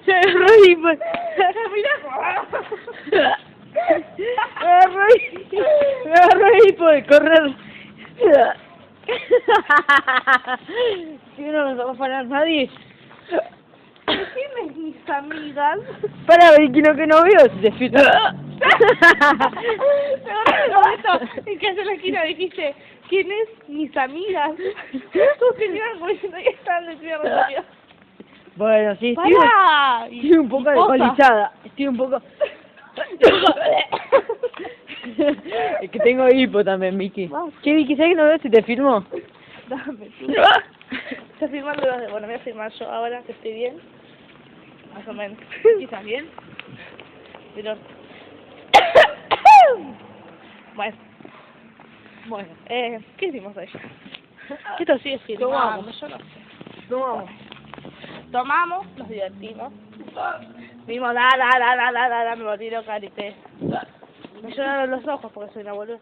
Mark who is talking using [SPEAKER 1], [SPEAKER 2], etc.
[SPEAKER 1] Se agarró hipo. Me agarró hipo de correr. Si no nos va a parar nadie.
[SPEAKER 2] ¿Quiénes mis amigas?
[SPEAKER 1] Para ver que no veo si se filtra.
[SPEAKER 2] En que hace la esquina dijiste, ¿quiénes mis amigas? Tú tenías como diciendo, ahí están, le estoy rápido.
[SPEAKER 1] Bueno, sí,
[SPEAKER 2] ¡Pará!
[SPEAKER 1] estoy un poco alcoholizada. Estoy un poco... Es que tengo hipo también, Vicky. ¿Qué, Vicky? ¿Sabes que no veo si te filmo?
[SPEAKER 2] Dame tú. Estás filmando los de... Bueno, voy a filmar yo ahora, que estoy bien. Más o menos. ¿Estás bien? Pero... Bueno, ¿qué hicimos hoy? Esto sigue filmando, yo no sé. Tomamos, nos divertimos. Vimos, me volví loca, grité. Me lloraron los ojos porque soy una boluda.